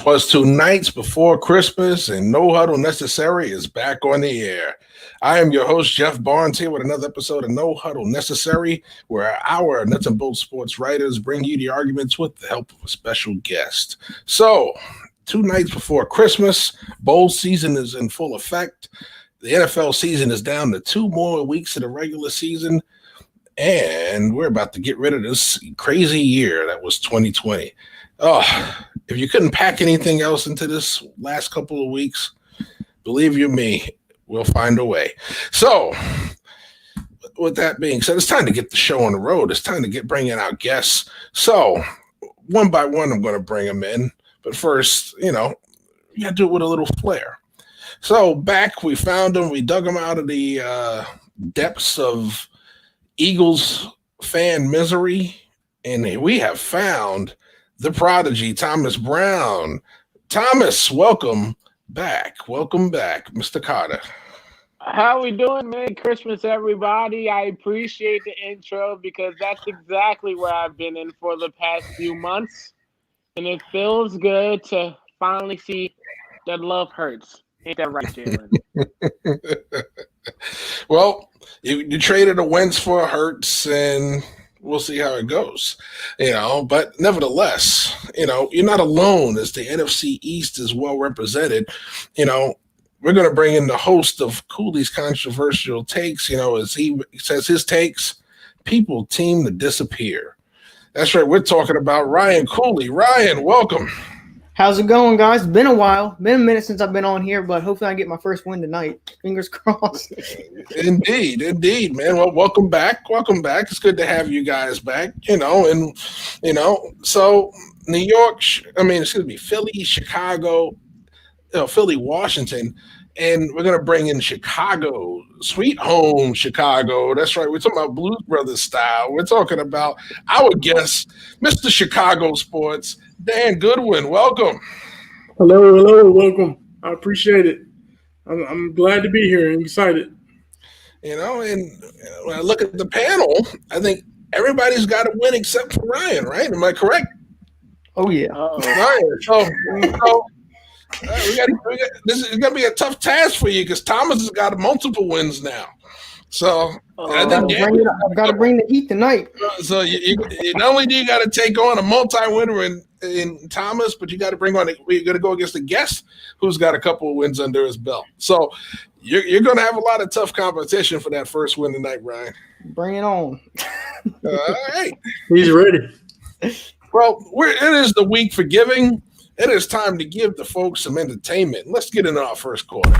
Was 2 nights before Christmas, and No Huddle Necessary is back on the air. I am your host, Jeff Barnes, here with another episode of No Huddle Necessary, where our nuts and bolts sports writers bring you the arguments with the help of a special guest. So, 2 nights before Christmas, bowl season is in full effect. The NFL season is down to 2 more weeks of the regular season, and we're about to get rid of this crazy year that was 2020. Oh, if you couldn't pack anything else into this last couple of weeks, believe you me, we'll find a way. So, with that being said, it's time to get the show on the road. It's time to bring in our guests. So, one by one, I'm going to bring them in. But first, you got to do it with a little flair. So, we found them. We dug them out of the depths of Eagles fan misery. And we have found the prodigy, Thomas Brown. Thomas, welcome back. Welcome back, Mr. Carter. How we doing? Merry Christmas, everybody. I appreciate the intro because that's exactly where I've been in for the past few months. And it feels good to finally see that love hurts. Ain't that right, Jalen? Well, you traded a Wentz for a Hurts, and we'll see how it goes, but nevertheless, you're not alone as the NFC East is well represented. We're going to bring in the host of Cooley's Controversial Takes. As he says his takes, people team to disappear. That's right. We're talking about Ryan Cooley. Ryan, welcome. How's it going, guys? Been a while. Been a minute since I've been on here, but hopefully I get my first win tonight. Fingers crossed. Indeed, man. Well, welcome back. It's good to have you guys back, so New York, Philly, Chicago, Philly, Washington, and we're going to bring in Chicago, sweet home Chicago. That's right. We're talking about Blues Brothers style. We're talking about our guest, Mr. Chicago Sports, Dan Goodwin. Welcome. Hello. Welcome. I appreciate it. I'm glad to be here. I'm excited. And when I look at the panel, I think everybody's got to win except for Ryan, right? Am I correct? Oh, yeah. Ryan. So this is going to be a tough task for you because Thomas has got multiple wins now. So I think I've got to bring the heat tonight. So you not only do you got to take on a multi-winner in Thomas, but you got to bring on. You're going to go against a guest who's got a couple of wins under his belt. So you're going to have a lot of tough competition for that first win tonight, Ryan. Bring it on. All right, he's ready. Well, it is the week for giving. It is time to give the folks some entertainment. Let's get into our first quarter.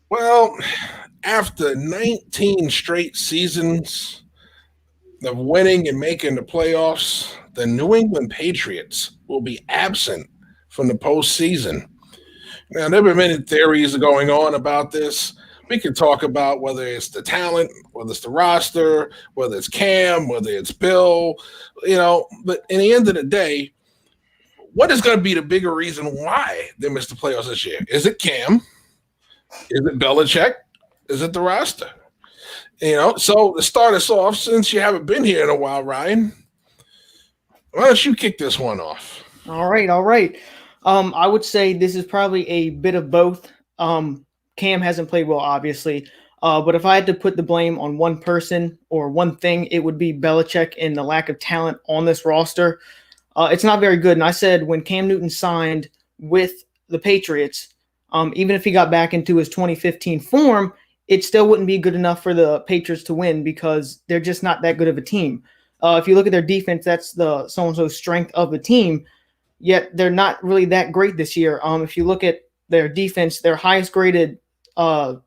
Well, after 19 straight seasons of winning and making the playoffs, the New England Patriots will be absent from the postseason. Now, there have been many theories going on about this. We can talk about whether it's the talent, whether it's the roster, whether it's Cam, whether it's Bill, but in the end of the day, what is going to be the bigger reason why they missed the playoffs this year? Is it Cam? Is it Belichick? Is it the roster? So to start us off, since you haven't been here in a while, Ryan, why don't you kick this one off? All right. I would say this is probably a bit of both. Cam hasn't played well, obviously. But if I had to put the blame on one person or one thing, it would be Belichick and the lack of talent on this roster. It's not very good. And I said when Cam Newton signed with the Patriots, even if he got back into his 2015 form, it still wouldn't be good enough for the Patriots to win because they're just not that good of a team. If you look at their defense, that's the so-and-so strength of the team, yet they're not really that great this year. If you look at their defense, their highest graded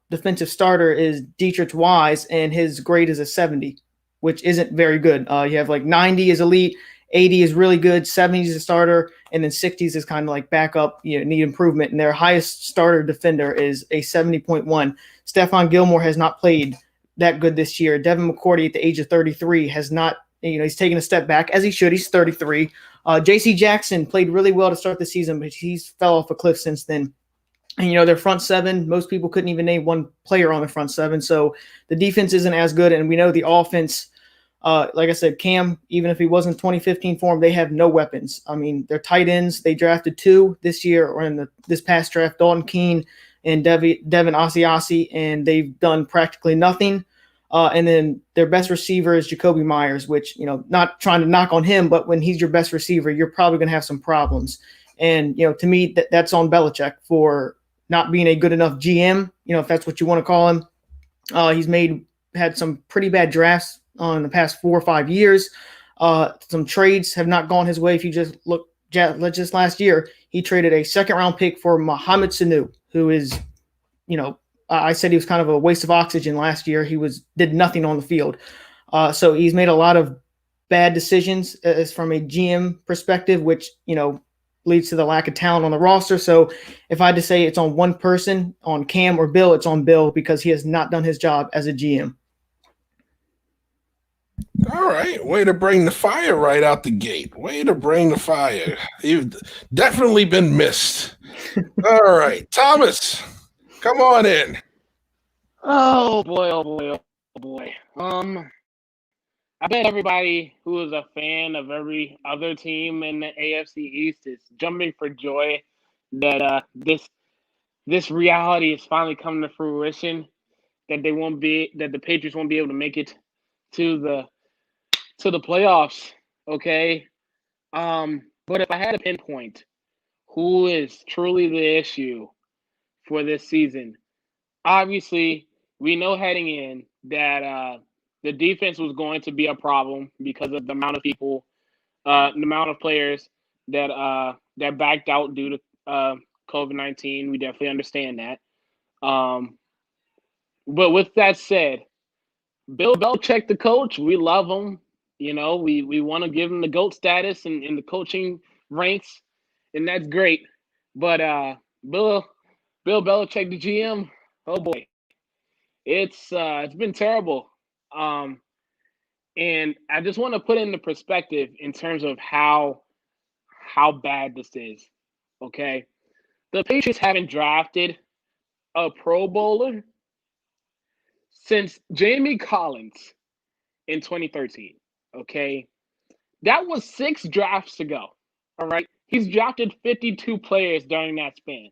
defensive starter is Dietrich Wise, and his grade is a 70, which isn't very good. You have like 90 is elite, 80 is really good, 70 is a starter, and then 60s is kind of like backup, need improvement. And their highest starter defender is a 70.1. Stephon Gilmore has not played that good this year. Devin McCourty at the age of 33 has not, he's taken a step back, as he should. He's 33. J.C. Jackson played really well to start the season, but he's fell off a cliff since then. And, their front seven, most people couldn't even name one player on the front seven. So the defense isn't as good. And we know the offense, like I said, Cam, even if he wasn't 2015 form, they have no weapons. I mean, their tight ends, they drafted 2 this year or in this past draft, Dalton Keene and Devin Asiasi, and they've done practically nothing. And then their best receiver is Jacoby Myers, which, not trying to knock on him, but when he's your best receiver, you're probably going to have some problems. And, to me, that's on Belichick for not being a good enough GM, if that's what you want to call him. He's had some pretty bad drafts in the past 4 or 5 years. Some trades have not gone his way. If you just look, just last year, he traded a second-round pick for Mohamed Sanu, who is, I said he was kind of a waste of oxygen last year. He did nothing on the field. So he's made a lot of bad decisions as from a GM perspective, which, leads to the lack of talent on the roster. So if I had to say it's on one person, on Cam or Bill, it's on Bill because he has not done his job as a GM. All right. Way to bring the fire right out the gate. Way to bring the fire. You've definitely been missed. All right. Thomas, come on in. Oh boy, oh boy, oh boy. I bet everybody who is a fan of every other team in the AFC East is jumping for joy that this reality is finally coming to fruition. That the Patriots won't be able to make it to the playoffs. Okay. But if I had to pinpoint who is truly the issue for this season, obviously we know heading in that the defense was going to be a problem because of the amount of people, the amount of players that backed out due to COVID-19. We definitely understand that. But with that said, Bill Belichick, the coach, we love him. We want to give him the GOAT status in the coaching ranks, and that's great. But Bill Belichick, the GM, oh boy, it's been terrible. And I just want to put into perspective in terms of how bad this is. Okay, the Patriots haven't drafted a Pro Bowler since Jamie Collins in 2013. Okay, that was 6 drafts ago. All right, he's drafted 52 players during that span.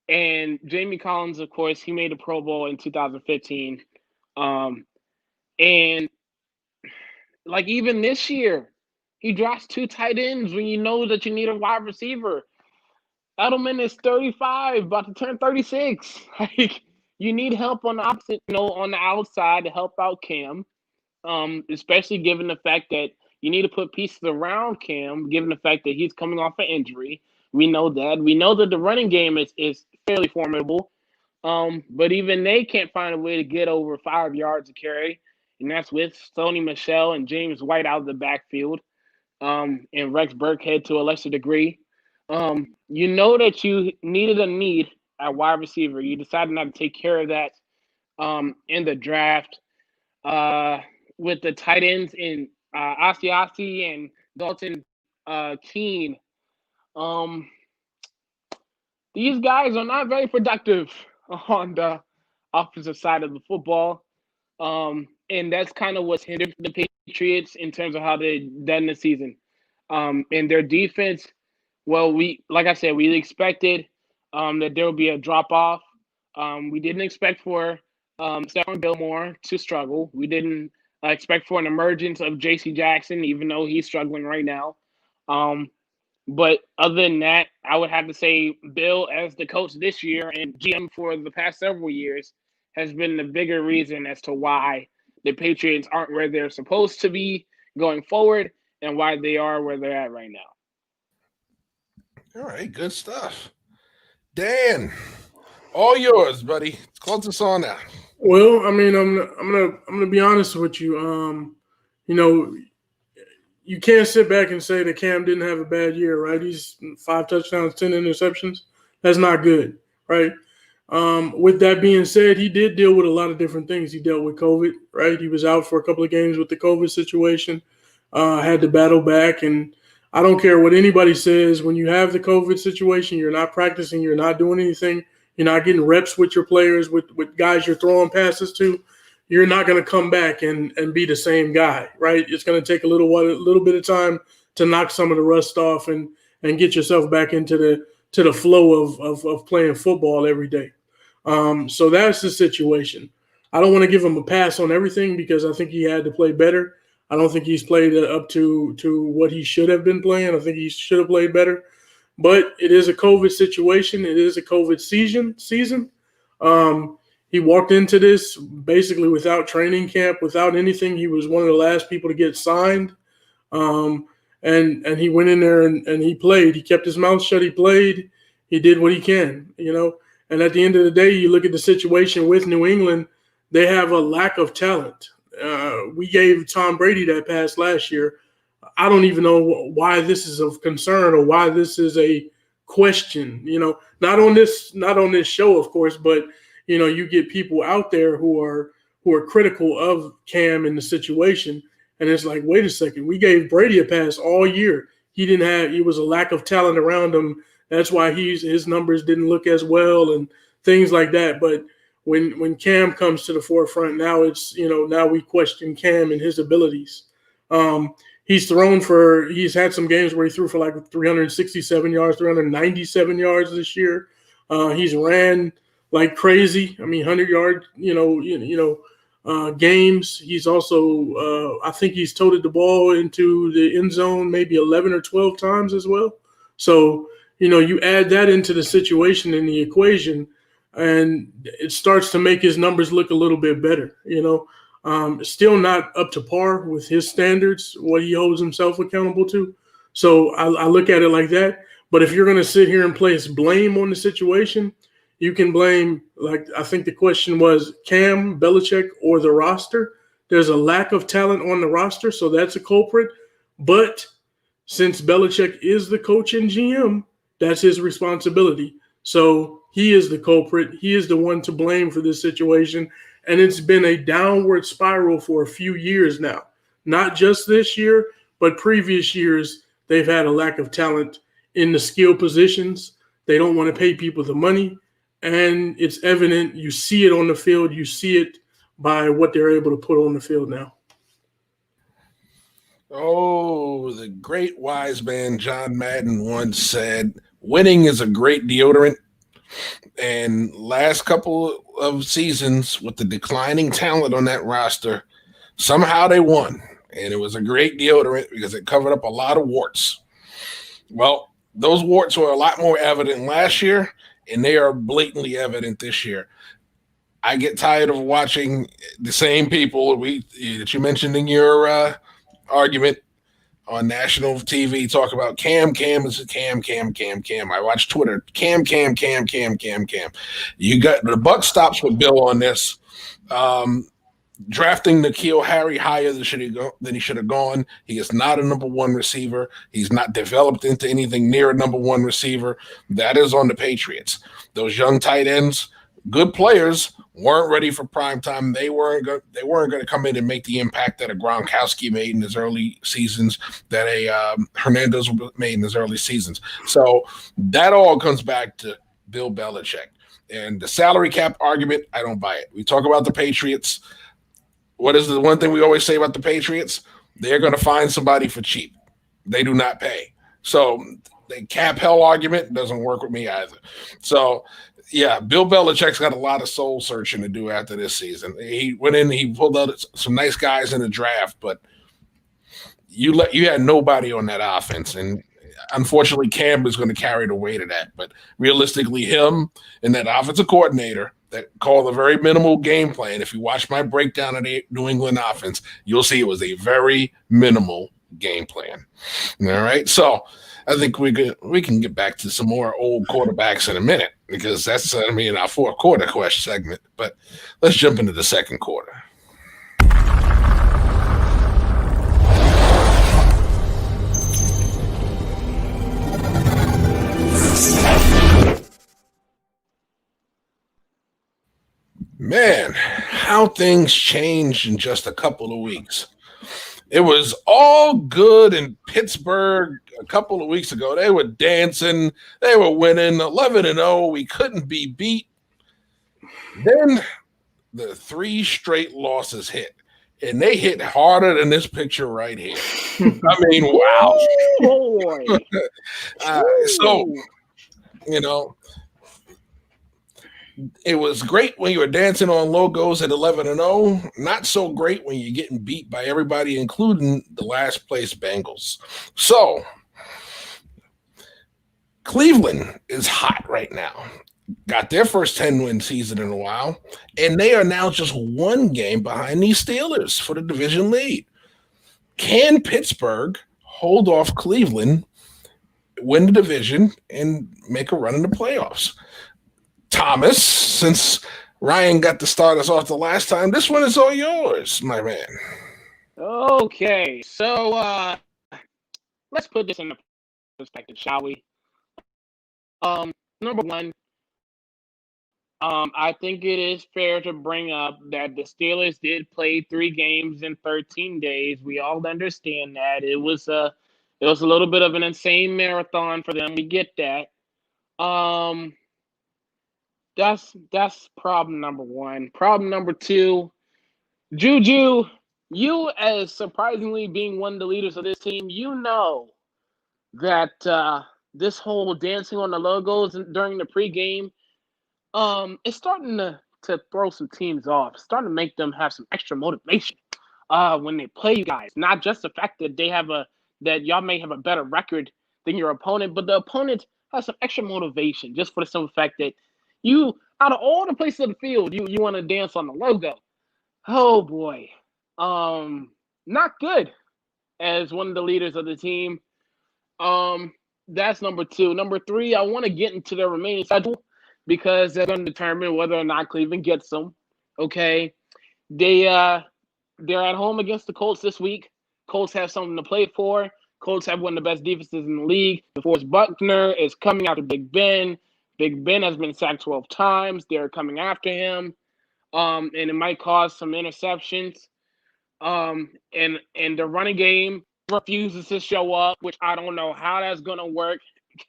And Jamie Collins, of course, he made a Pro Bowl in 2015. And like even this year, he drafts 2 tight ends when you know that you need a wide receiver. Edelman is 35, about to turn 36. Like you need help on the opposite, on the outside to help out Cam. Especially given the fact that you need to put pieces around Cam, given the fact that he's coming off an injury. We know that. We know that the running game is fairly formidable. But even they can't find a way to get over 5 yards of carry. And that's with Sony Michel and James White out of the backfield. And Rex Burkhead to a lesser degree. You know that you needed a need at wide receiver. You decided not to take care of that in the draft. With the tight ends in Asiasi and Dalton Keene. These guys are not very productive on the offensive side of the football. And that's kind of what's hindered the Patriots in terms of how they done the season. And their defense, well, like I said, we expected that there would be a drop-off. We didn't expect for Stephon Gilmore to struggle. We didn't expect for an emergence of J.C. Jackson, even though he's struggling right now. But other than that, I would have to say Bill, as the coach this year and GM for the past several years, has been the bigger reason as to why the Patriots aren't where they're supposed to be going forward and why they are where they're at right now. All right, good stuff. Dan, all yours, buddy. Close us on out. Well, I mean, I'm gonna be honest with you. You know, you can't sit back and say that Cam didn't have a bad year, right? He's 5 touchdowns, 10 interceptions. That's not good, right? With that being said, he did deal with a lot of different things. He dealt with COVID, right? He was out for a couple of games with the COVID situation, had to battle back. And I don't care what anybody says. When you have the COVID situation, you're not practicing, you're not doing anything, you're not getting reps with your players, with guys you're throwing passes to, you're not going to come back and be the same guy, right? It's going to take a little bit of time to knock some of the rust off and get yourself back into the flow of playing football every day. So that's the situation. I don't want to give him a pass on everything because I think he had to play better. I don't think he's played up to what he should have been playing. I think he should have played better. But it is a COVID situation. It is a COVID season. He walked into this basically without training camp, without anything. He was one of the last people to get signed. And he went in there and he played. He kept his mouth shut. He played. He did what he can, you know. And at the end of the day, you look at the situation with New England, they have a lack of talent. We gave Tom Brady that pass last year. I don't even know why this is of concern or why this is a question, you know, not on this show, of course, but you know, you get people out there who are critical of Cam in the situation. And it's like, wait a second, we gave Brady a pass all year. It was a lack of talent around him. That's why his numbers didn't look as well and things like that. But when Cam comes to the forefront, now now we question Cam and his abilities. He's had some games where he threw for like 367 yards, 397 yards this year. He's ran like crazy. I mean, 100-yard, games. He's also, I think he's toted the ball into the end zone maybe 11 or 12 times as well. So, you add that into the situation in the equation, and it starts to make his numbers look a little bit better. Still not up to par with his standards, what he holds himself accountable to. So I look at it like that. But if you're going to sit here and place blame on the situation, you can blame, like I think the question was, Cam, Belichick, or the roster. There's a lack of talent on the roster, so that's a culprit. But since Belichick is the coach and GM, that's his responsibility. So he is the culprit. He is the one to blame for this situation. And it's been a downward spiral for a few years now. Not just this year, but previous years, they've had a lack of talent in the skill positions. They don't want to pay people the money. And it's evident. You see it on the field. You see it by what they're able to put on the field now. Oh, the great wise man John Madden once said, winning is a great deodorant. And last couple of seasons with the declining talent on that roster, somehow they won. And it was a great deodorant because it covered up a lot of warts. Well, those warts were a lot more evident last year, and they are blatantly evident this year. I get tired of watching the same people that you mentioned in your argument on national TV talk about Cam is Cam. I watch Twitter. Cam. You got the buck stops with Bill on this. Drafting N'Keal Harry higher than he should have gone. He is not a number one receiver. He's not developed into anything near a number one receiver. That is on the Patriots. Those young tight ends, good players, weren't ready for prime time. They weren't going to come in and make the impact that a Gronkowski made in his early seasons, that a Hernandez made in his early seasons. So that all comes back to Bill Belichick. And the salary cap argument, I don't buy it. We talk about the Patriots. What is the one thing we always say about the Patriots? They're going to find somebody for cheap. They do not pay. So the cap hell argument doesn't work with me either. So, yeah, Bill Belichick's got a lot of soul searching to do after this season. He went in, he pulled out some nice guys in the draft, but you had nobody on that offense. And unfortunately, Cam is going to carry the weight of that. But realistically, him and that offensive coordinator that called a very minimal game plan. If you watch my breakdown of the New England offense, you'll see it was a very minimal game plan. All right. So I think we can get back to some more old quarterbacks in a minute because that's our fourth quarter question segment. But let's jump into the second quarter. Man, how things changed in just a couple of weeks. It was all good in Pittsburgh a couple of weeks ago. They were dancing. They were winning 11-0. We couldn't be beat. Then the 3 straight losses hit, and they hit harder than this picture right here. I mean, wow. Boy. So, it was great when you were dancing on logos at 11-0. Not so great when you're getting beat by everybody, including the last place Bengals. So Cleveland is hot right now. Got their first 10-win season in a while, and they are now just 1 game behind these Steelers for the division lead. Can Pittsburgh hold off Cleveland, win the division, and make a run in the playoffs? Thomas, since Ryan got to start us off the last time, this one is all yours, my man. Okay, so let's put this in perspective, shall we? Number one, I think it is fair to bring up that the Steelers did play 3 games in 13 days. We all understand that it was a little bit of an insane marathon for them. We get that. That's problem number 1. Problem number 2, Juju, you as surprisingly being one of the leaders of this team, you know that this whole dancing on the logos during the pregame, it's starting to throw some teams off. It's starting to make them have some extra motivation when they play you guys. Not just the fact that that y'all may have a better record than your opponent, but the opponent has some extra motivation just for the simple fact that you, out of all the places on the field, you want to dance on the logo. Oh boy. Not good as one of the leaders of the team. That's number 2. Number 3, I want to get into their remaining schedule because they're going to determine whether or not Cleveland gets them. Okay. They're at home against the Colts this week. Colts have something to play for. Colts have one of the best defenses in the league. DeForest Buckner is coming after Big Ben. Big Ben has been sacked 12 times. They're coming after him. And it might cause some interceptions. And the running game refuses to show up, which I don't know how that's going to work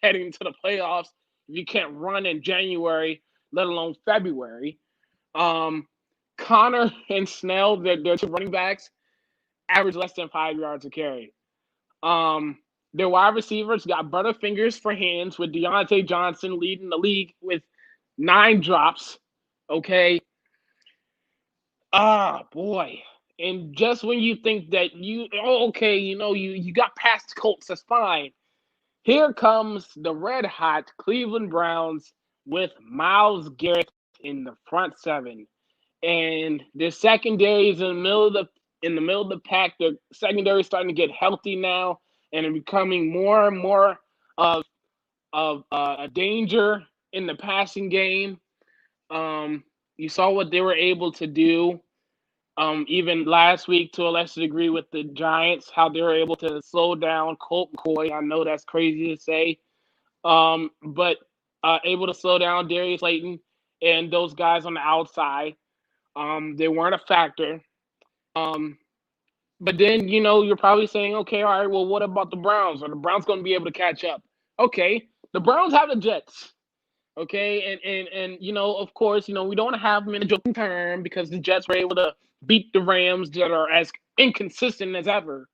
getting to the playoffs if you can't run in January, let alone February. Connor and Snell, their 2 running backs, average less than 5 yards a carry. Their wide receivers got butterfingers for hands with Deontay Johnson leading the league with 9 drops. Okay. Boy. And just when you think that you got past the Colts, that's fine. Here comes the red hot Cleveland Browns with Myles Garrett in the front 7. And their secondary is in the middle of the pack. The secondary is starting to get healthy now and becoming more and more of a danger in the passing game. You saw what they were able to do even last week to a lesser degree with the Giants, how they were able to slow down Colt McCoy. I know that's crazy to say, but able to slow down Darius Slayton and those guys on the outside. They weren't a factor. But then, you're probably saying, okay, all right, well, what about the Browns? Are the Browns going to be able to catch up? Okay, the Browns have the Jets. Okay, and of course, we don't have them in a joking term because the Jets were able to beat the Rams that are as inconsistent as ever.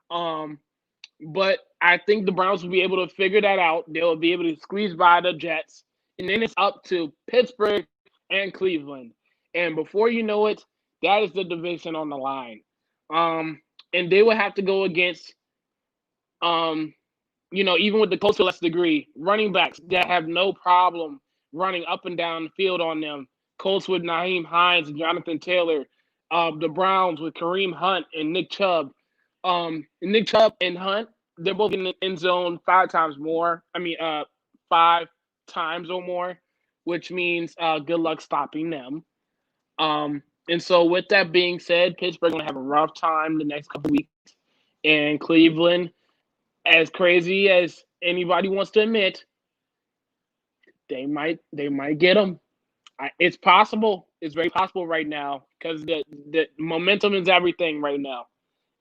But I think the Browns will be able to figure that out. They'll be able to squeeze by the Jets. And then it's up to Pittsburgh and Cleveland. And before you know it, that is the division on the line. And they will have to go against even with the Colts to a lesser degree, running backs that have no problem running up and down the field on them. Colts with Naheem Hines and Jonathan Taylor. The Browns with Kareem Hunt and Nick Chubb. Nick Chubb and Hunt, they're both in the end zone 5 times more. 5 times or more, which means good luck stopping them. And so with that being said, Pittsburgh going to have a rough time the next couple weeks. And Cleveland, as crazy as anybody wants to admit, they might get them. It's possible. It's very possible right now because the momentum is everything right now.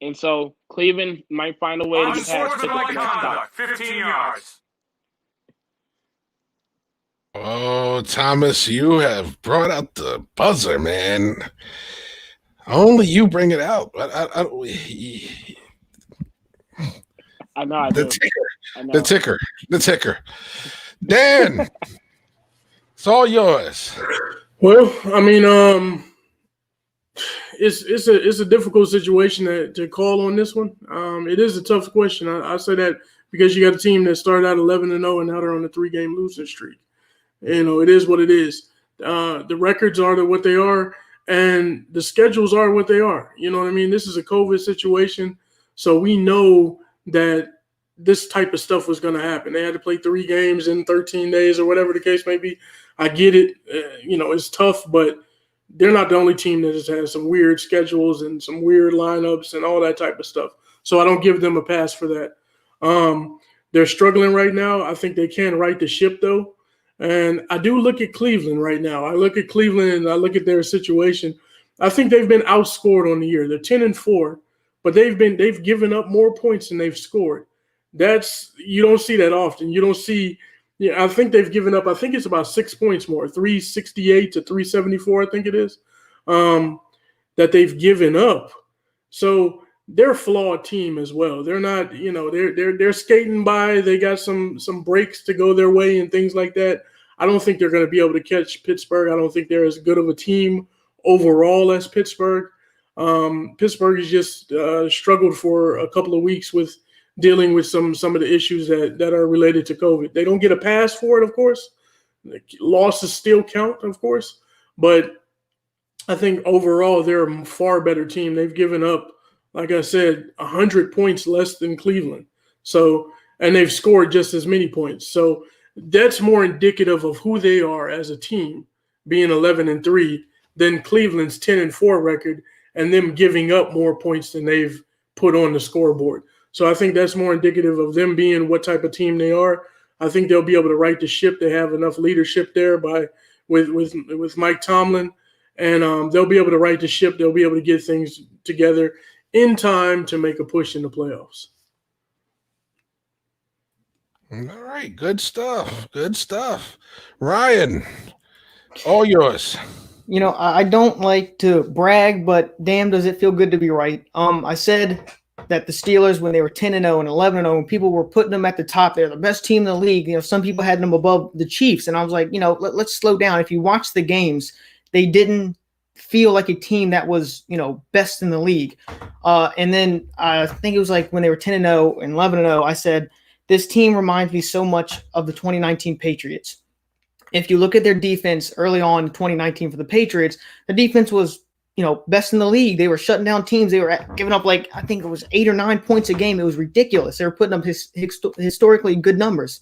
And so Cleveland might find a way to get past Pittsburgh. 15 yards. Oh, Thomas, you have brought out the buzzer, man. Only you bring it out. I know. The ticker. Dan, it's all yours. Well, it's a difficult situation to call on this one. It is a tough question. I say that because you got a team that started out 11-0 and now they're on a 3-game losing streak. It is what it is. The records are what they are, and the schedules are what they are. You know what I mean? This is a COVID situation, so we know that this type of stuff was going to happen. They had to play 3 games in 13 days or whatever the case may be. I get it. It's tough, but they're not the only team that just has some weird schedules and some weird lineups and all that type of stuff. So I don't give them a pass for that. They're struggling right now. I think they can right the ship, though. And I do look at Cleveland right now. I look at Cleveland and I look at their situation. I think they've been outscored on the year. They're 10-4, but they've given up more points than they've scored. You don't see that often. You don't see. I think they've given up. I think it's about 6 points more, 368 to 374. I think it is that they've given up. So they're a flawed team as well. They're not, they're skating by. They got some breaks to go their way and things like that. I don't think they're going to be able to catch Pittsburgh. I don't think they're as good of a team overall as Pittsburgh. Pittsburgh has just struggled for a couple of weeks with dealing with some of the issues that are related to COVID. They don't get a pass for it, of course. Losses still count, of course. But I think overall they're a far better team. They've given up, like I said, 100 points less than Cleveland. So, and they've scored just as many points. So that's more indicative of who they are as a team, being 11-3, than Cleveland's 10-4 record and them giving up more points than they've put on the scoreboard. So I think that's more indicative of them being what type of team they are. I think they'll be able to right the ship. They have enough leadership there with Mike Tomlin, and they'll be able to right the ship. They'll be able to get things together in time to make a push in the playoffs. All right, good stuff. Ryan, all yours. I don't like to brag, but damn, does it feel good to be right. I said that the Steelers, when they were 10-0 and 11-0, people were putting them at the top. They're the best team in the league. Some people had them above the Chiefs, and I was like, let's slow down. If you watch the games, they didn't feel like a team that was, best in the league. And then I think it was like when they were 10-0 and 11-0, I said, this team reminds me so much of the 2019 Patriots. If you look at their defense early on in 2019 for the Patriots, the defense was, best in the league. They were shutting down teams. They were giving up I think it was 8 or 9 points a game. It was ridiculous. They were putting up historically good numbers.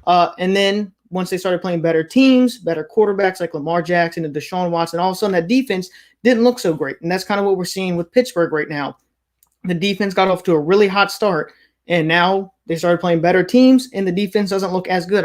And then once they started playing better teams, better quarterbacks like Lamar Jackson and Deshaun Watson, all of a sudden that defense didn't look so great. And that's kind of what we're seeing with Pittsburgh right now. The defense got off to a really hot start, and now they started playing better teams, and the defense doesn't look as good.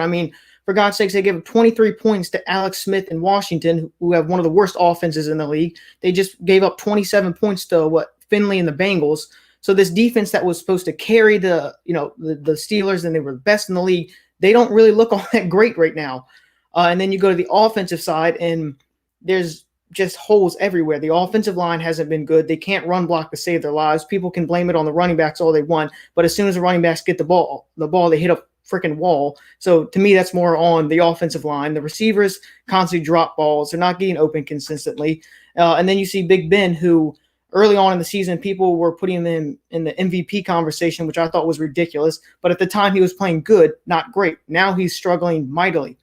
For God's sakes, they gave up 23 points to Alex Smith in Washington, who have one of the worst offenses in the league. They just gave up 27 points to Finley and the Bengals. So this defense that was supposed to carry the Steelers, and they were the best in the league, they don't really look all that great right now. And then you go to the offensive side, and there's just holes everywhere. The offensive line hasn't been good. They can't run block to save their lives. People can blame it on the running backs all they want, but as soon as the running backs get the ball, they hit a freaking wall. So to me, that's more on the offensive line. The receivers constantly drop balls. They're not getting open consistently. And then you see Big Ben, who early on in the season, people were putting him in the MVP conversation, which I thought was ridiculous. But at the time, he was playing good, not great. Now he's struggling mightily.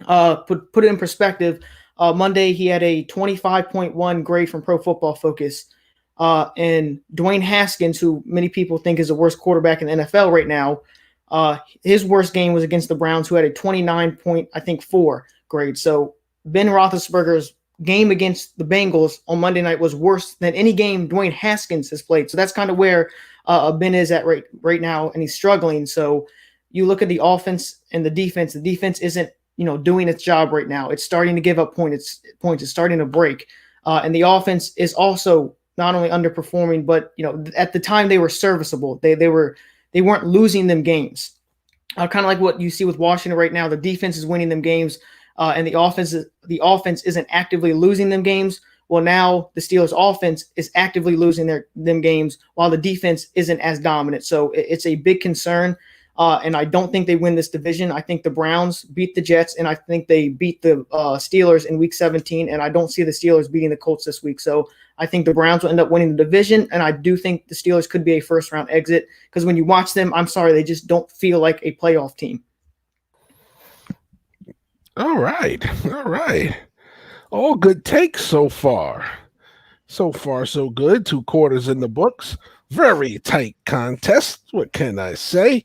Put it in perspective, Monday he had a 25.1 grade from Pro Football Focus. And Dwayne Haskins, who many people think is the worst quarterback in the NFL right now, his worst game was against the Browns, who had a 29.4 grade. So Ben Roethlisberger's game against the Bengals on Monday night was worse than any game Dwayne Haskins has played. So that's kind of where Ben is at right now, and he's struggling. So you look at the offense and the defense. The defense isn't doing its job right now. It's starting to give up points. It's starting to break, and the offense is also not only underperforming, but at the time they were serviceable. They weren't losing them games. Kind of like what you see with Washington right now. The defense is winning them games, and the offense isn't actively losing them games. Well, now the Steelers' offense is actively losing them games, while the defense isn't as dominant. So it's a big concern. And I don't think they win this division. I think the Browns beat the Jets, and I think they beat the Steelers in Week 17. And I don't see the Steelers beating the Colts this week. So I think the Browns will end up winning the division, and I do think the Steelers could be a first-round exit because when you watch them, I'm sorry, they just don't feel like a playoff team. All right. All good takes so far. So far, so good. 2 quarters in the books. Very tight contest. What can I say?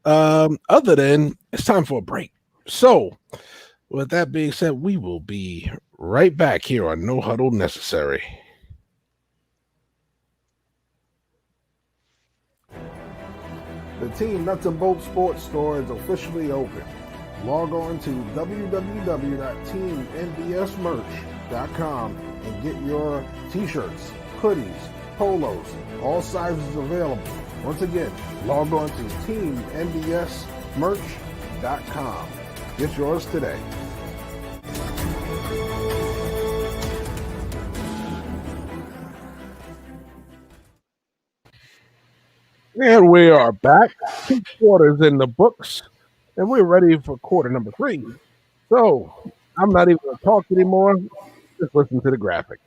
Other than it's time for a break. So, with that being said, we will be right back here on No Huddle Necessary. The Team Nuts and Bolts Sports Store is officially open. Log on to www.teamnbsmerch.com and get your t-shirts, hoodies, polos, all sizes available. Once again, log on to teamnbsmerch.com. Get yours today. And we are back. 2 quarters in the books, and we're ready for quarter number 3. So I'm not even going to talk anymore. Just listen to the graphic.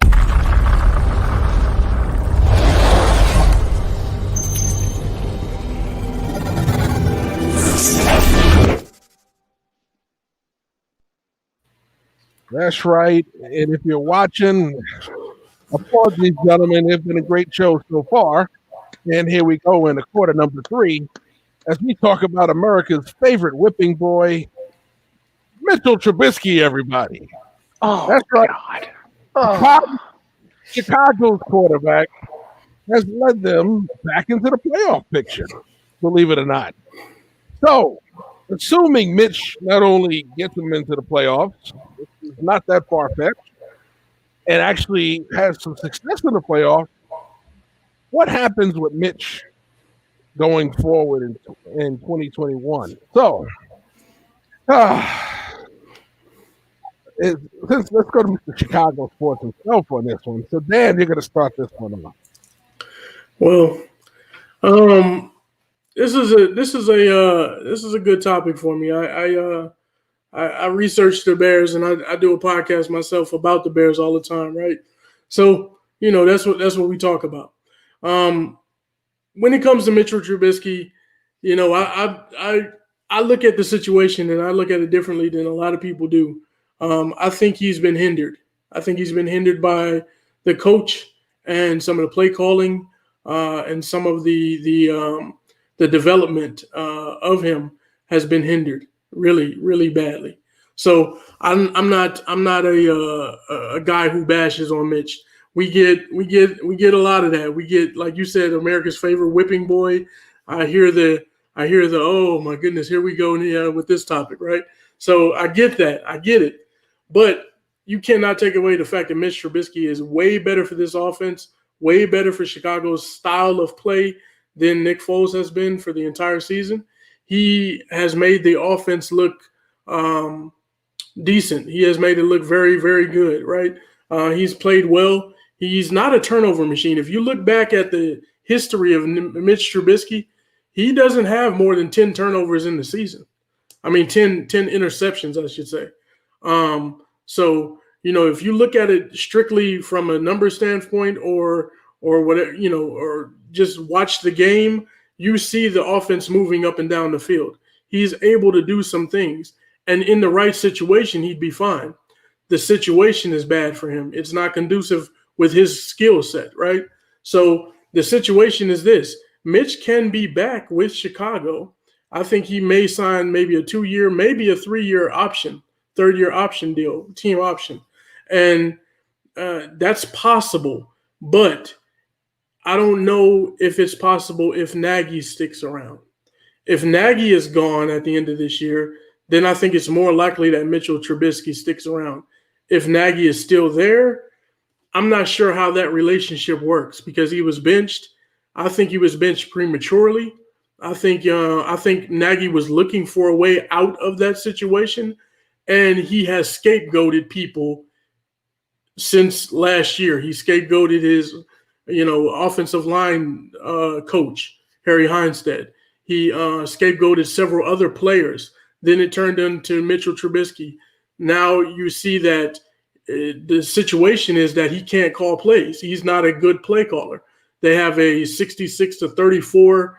That's right. And if you're watching, applaud these gentlemen. It's been a great show so far. And here we go in quarter number 3 as we talk about America's favorite whipping boy, Mitchell Trubisky, everybody. Oh, that's right. God. Oh. Chicago's quarterback has led them back into the playoff picture, believe it or not. So, assuming Mitch not only gets them into the playoffs, it's not that far-fetched, and actually has some success in the playoffs, what happens with Mitch going forward in 2021? So, let's go to Mr. Chicago Sports himself on this one. So, Dan, you're going to start this one off. Well, this is a good topic for me. I research the Bears, and I do a podcast myself about the Bears all the time, right? So that's what we talk about. When it comes to Mitchell Trubisky, I look at the situation and I look at it differently than a lot of people do. I think he's been hindered. I think he's been hindered by the coach and some of the play calling and some of the development of him has been hindered really, really badly. So I'm not a guy who bashes on Mitch. We get a lot of that. We get, like you said, America's favorite whipping boy. I hear the oh my goodness, here we go with this topic, right? So I get that. I get it. But you cannot take away the fact that Mitch Trubisky is way better for this offense, way better for Chicago's style of play than Nick Foles has been for the entire season. He has made the offense look decent. He has made it look very, very good, right? He's played well. He's not a turnover machine. If you look back at the history of Mitch Trubisky, he doesn't have more than 10 turnovers in the season. I mean, 10 interceptions, I should say. So, if you look at it strictly from a number standpoint or or whatever, or just watch the game, you see the offense moving up and down the field. He's able to do some things, and in the right situation, he'd be fine. The situation is bad for him. It's not conducive with his skill set, right? So the situation is this. Mitch can be back with Chicago. I think he may sign maybe a 2-year, maybe a 3-year option, third-year option deal, team option. And that's possible. But I don't know if it's possible if Nagy sticks around. If Nagy is gone at the end of this year, then I think it's more likely that Mitchell Trubisky sticks around. If Nagy is still there, I'm not sure how that relationship works because he was benched. I think he was benched prematurely. I think Nagy was looking for a way out of that situation, and he has scapegoated people since last year. He scapegoated his, offensive line coach, Harry Heinstead. He scapegoated several other players. Then it turned into Mitchell Trubisky. Now you see that the situation is that he can't call plays. He's not a good play caller. They have a 66-34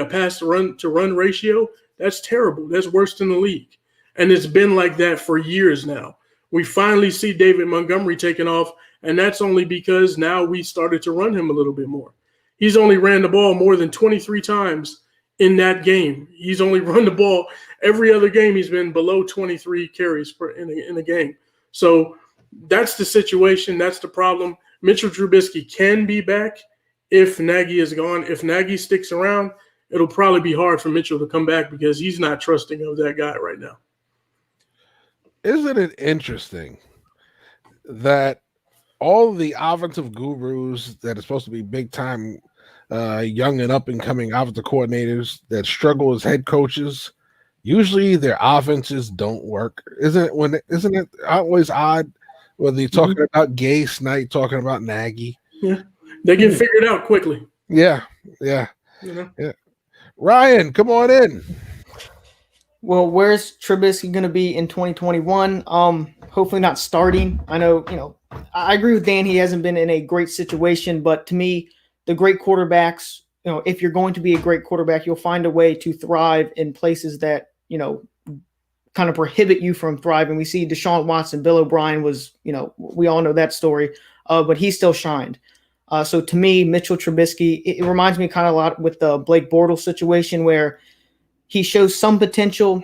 pass to run ratio. That's terrible. That's worse than the league. And it's been like that for years now. We finally see David Montgomery taking off, and that's only because now we started to run him a little bit more. He's only ran the ball more than 23 times in that game. He's only run the ball every other game. He's been below 23 carries in a game. So that's the situation. That's the problem. Mitchell Trubisky can be back if Nagy is gone. If Nagy sticks around, it'll probably be hard for Mitchell to come back because he's not trusting of that guy right now. Isn't it interesting that all the offensive gurus that are supposed to be big-time young and up-and-coming offensive coordinators that struggle as head coaches, usually their offenses don't work? Isn't it always odd whether you're talking about Gay, Snight, talking about Nagy? Yeah, they get figured out quickly. Yeah. Ryan, come on in. Well, where's Trubisky going to be in 2021? Hopefully not starting. I know, I agree with Dan. He hasn't been in a great situation, but to me, the great quarterbacks, if you're going to be a great quarterback, you'll find a way to thrive in places that, kind of prohibit you from thriving. We see Deshaun Watson, Bill O'Brien was, we all know that story, but he still shined. So to me, Mitchell Trubisky, it reminds me kind of a lot with the Blake Bortles situation where he shows some potential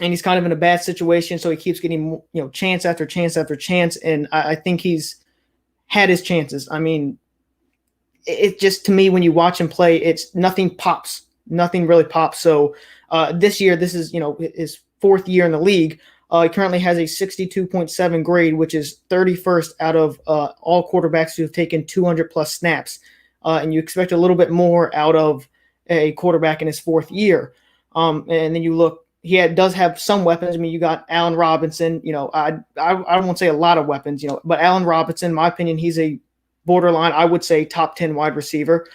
and he's kind of in a bad situation. So he keeps getting, chance after chance after chance. And I think he's had his chances. I mean, it just, to me, when you watch him play, it's nothing pops, nothing really pops. So this year, this is, his 4th year in the league. He currently has a 62.7 grade, which is 31st out of all quarterbacks who have taken 200 plus snaps. And you expect a little bit more out of a quarterback in his 4th year. And then you look, he does have some weapons. I mean, you got Allen Robinson, I won't say a lot of weapons, but Allen Robinson, in my opinion, he's a borderline, I would say top 10 wide receiver,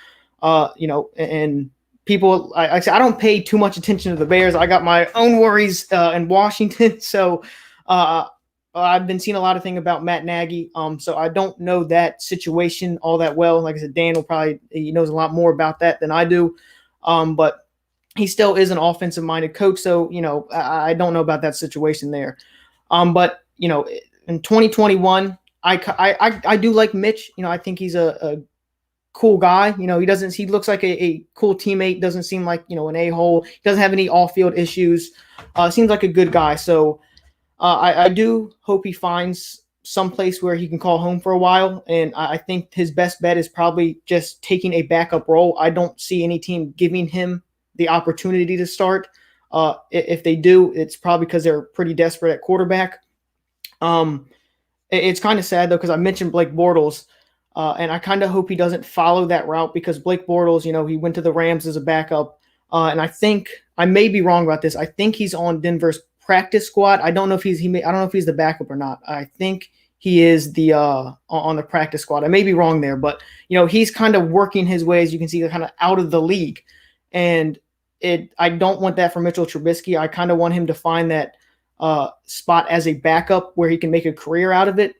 and people, I don't pay too much attention to the Bears. I got my own worries in Washington. So I've been seeing a lot of things about Matt Nagy. So I don't know that situation all that well. Like I said, Dan he knows a lot more about that than I do. But he still is an offensive minded coach. So, I don't know about that situation there. But, in 2021, I do like Mitch. I think he's a cool guy. He looks like a cool teammate. Doesn't seem like, an a-hole. He doesn't have any off-field issues. Seems like a good guy. So I do hope he finds some place where he can call home for a while. And I think his best bet is probably just taking a backup role. I don't see any team giving him the opportunity to start. If they do, it's probably because they're pretty desperate at quarterback. It's kind of sad, though, because I mentioned Blake Bortles, and I kind of hope he doesn't follow that route because Blake Bortles, he went to the Rams as a backup, and I think I may be wrong about this. I think he's on Denver's practice squad. I don't know if I don't know if he's the backup or not. I think he is the on the practice squad. I may be wrong there, but he's kind of working his way, as you can see, kind of out of the league, and I don't want that for Mitchell Trubisky. I kind of want him to find that spot as a backup where he can make a career out of it.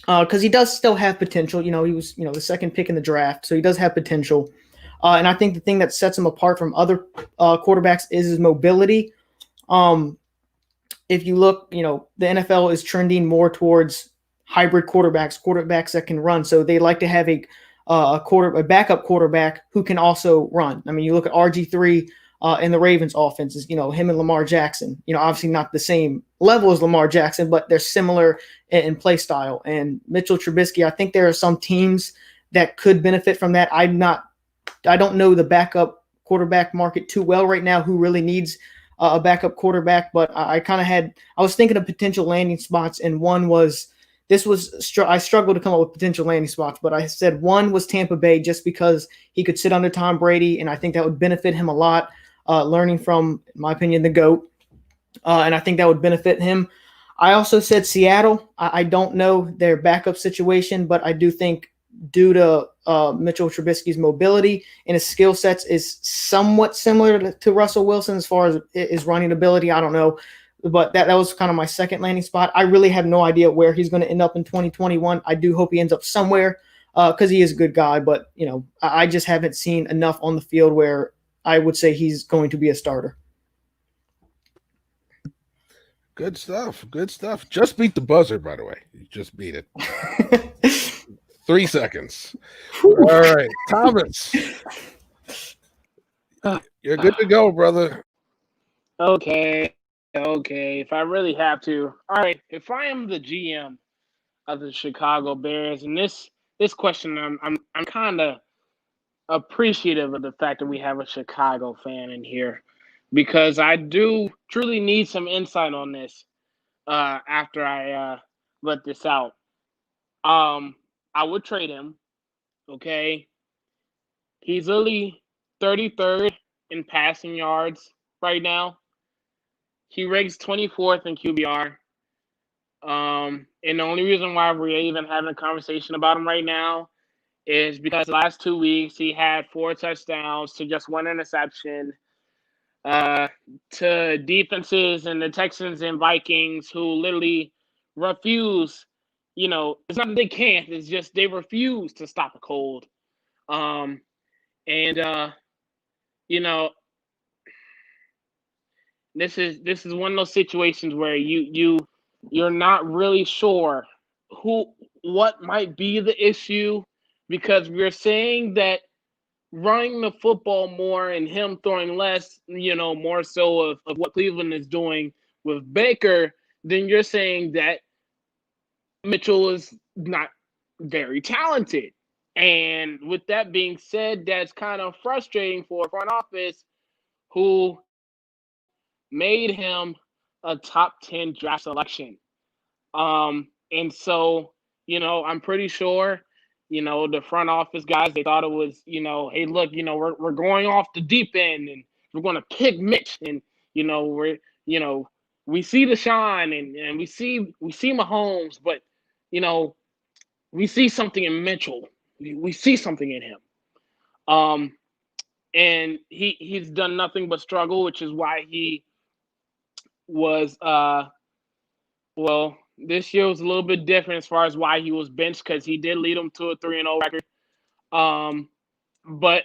because he does still have potential. He was the second pick in the draft, so he does have potential. And I think the thing that sets him apart from other quarterbacks is his mobility. If you look, the NFL is trending more towards hybrid quarterbacks that can run. So they like to have a backup quarterback who can also run. I mean, you look at RG3 in the Ravens offense, is him and Lamar Jackson. Obviously not the same level as Lamar Jackson, but they're similar in play style. And Mitchell Trubisky, I think there are some teams that could benefit from that. I don't know the backup quarterback market too well right now. Who really needs a backup quarterback? But I was thinking of potential landing spots, and one was. I struggled to come up with potential landing spots, but I said one was Tampa Bay just because he could sit under Tom Brady, and I think that would benefit him a lot, learning from, in my opinion, the GOAT, and I think that would benefit him. I also said Seattle. I don't know their backup situation, but I do think due to Mitchell Trubisky's mobility and his skill sets is somewhat similar to Russell Wilson as far as his running ability. I don't know. But that was kind of my second landing spot. I really have no idea where he's going to end up in 2021. I do hope he ends up somewhere because he is a good guy. But, I just haven't seen enough on the field where I would say he's going to be a starter. Good stuff. Good stuff. Just beat the buzzer, by the way. You just beat it. 3 seconds. All right. Thomas. You're good to go, brother. Okay, if I really have to. All right, if I am the GM of the Chicago Bears, and this question, I'm kind of appreciative of the fact that we have a Chicago fan in here, because I do truly need some insight on this after I let this out. I would trade him. Okay, he's only 33rd in passing yards right now. He ranks 24th in QBR. And the only reason why we're even having a conversation about him right now is because the last 2 weeks he had 4 touchdowns to just 1 interception to defenses and the Texans and Vikings who literally refuse. It's not that they can't. It's just they refuse to stop a cold. This is one of those situations where you're not really sure what might be the issue, because we're saying that running the football more and him throwing less, more so of what Cleveland is doing with Baker, then you're saying that Mitchell is not very talented. And with that being said, that's kind of frustrating for a front office who made him a top 10 draft selection. And so, I'm pretty sure, the front office guys, they thought it was, hey, look, we're going off the deep end and we're going to pick Mitch, and, we see the shine and we see Mahomes, but, we see something in Mitchell. We see something in him. And he's done nothing but struggle, which is why he was this year was a little bit different as far as why he was benched, because he did lead them to a 3-0 record. But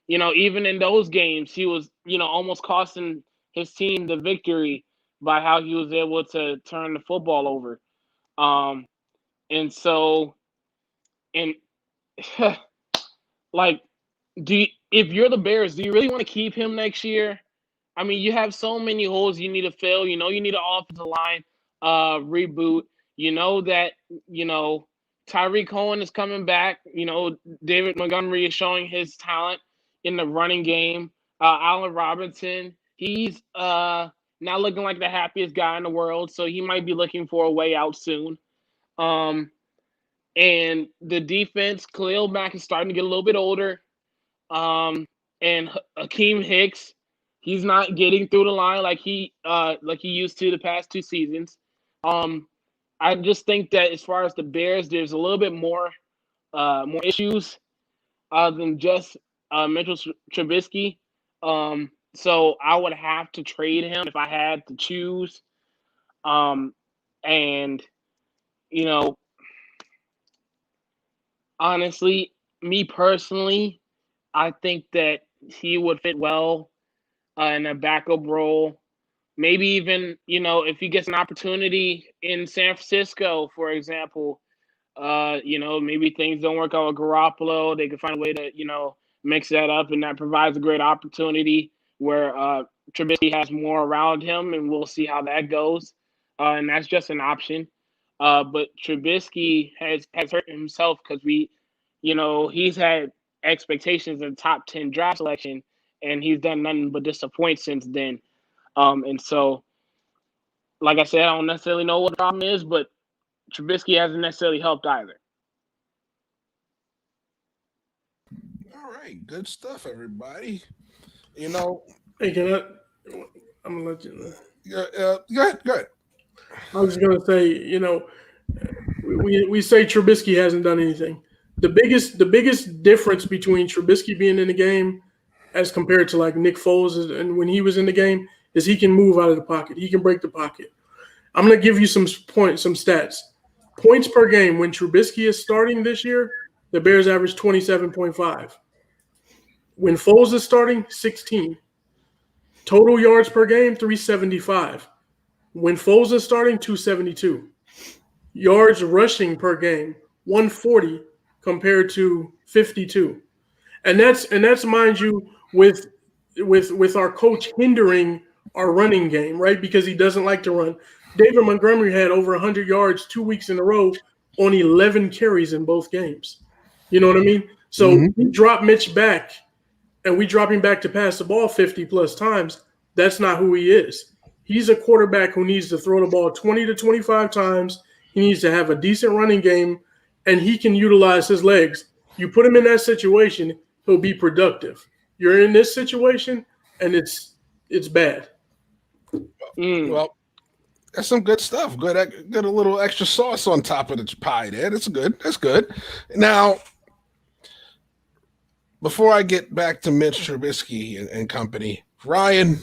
even in those games, he was almost costing his team the victory by how he was able to turn the football over. And so, and like, if you're the Bears, do you really want to keep him next year? I mean, you have so many holes you need to fill. You need an offensive line reboot. That Tyreek Cohen is coming back. David Montgomery is showing his talent in the running game. Allen Robinson, he's not looking like the happiest guy in the world, so he might be looking for a way out soon. And the defense, Khalil Mack is starting to get a little bit older. And Akeem Hicks, he's not getting through the line like he used to the past 2 seasons. I just think that as far as the Bears, there's a little bit more issues than just Mitchell Trubisky. So I would have to trade him if I had to choose. And Honestly, me personally, I think that he would fit well in a backup role. Maybe even, if he gets an opportunity in San Francisco, for example, maybe things don't work out with Garoppolo. They can find a way to, mix that up, and that provides a great opportunity where Trubisky has more around him, and we'll see how that goes. And that's just an option. But Trubisky has hurt himself because he's had expectations of top 10 draft selection, and he's done nothing but disappoint since then. And so, like I said, I don't necessarily know what the problem is, but Trubisky hasn't necessarily helped either. All right, good stuff, everybody. Hey, I'm gonna let you. Go ahead. I was gonna say, we say Trubisky hasn't done anything. The biggest difference between Trubisky being in the game as compared to like Nick Foles and when he was in the game is he can move out of the pocket. He can break the pocket. I'm gonna give you some stats. Points per game when Trubisky is starting this year, the Bears average 27.5. When Foles is starting, 16. Total yards per game, 375. When Foles is starting, 272. Yards rushing per game, 140 compared to 52. And that's mind you with our coach hindering our running game, right? Because he doesn't like to run. David Montgomery had over 100 yards 2 weeks in a row on 11 carries in both games. You know what I mean? So we drop Mitch back and we drop him back to pass the ball 50 plus times. That's not who he is. He's a quarterback who needs to throw the ball 20 to 25 times. He needs to have a decent running game, and he can utilize his legs. You put him in that situation, he'll be productive. You're in this situation, and it's bad. Well, that's some good stuff. Good a little extra sauce on top of the pie there. That's good. Now, before I get back to Mitch Trubisky and company, Ryan,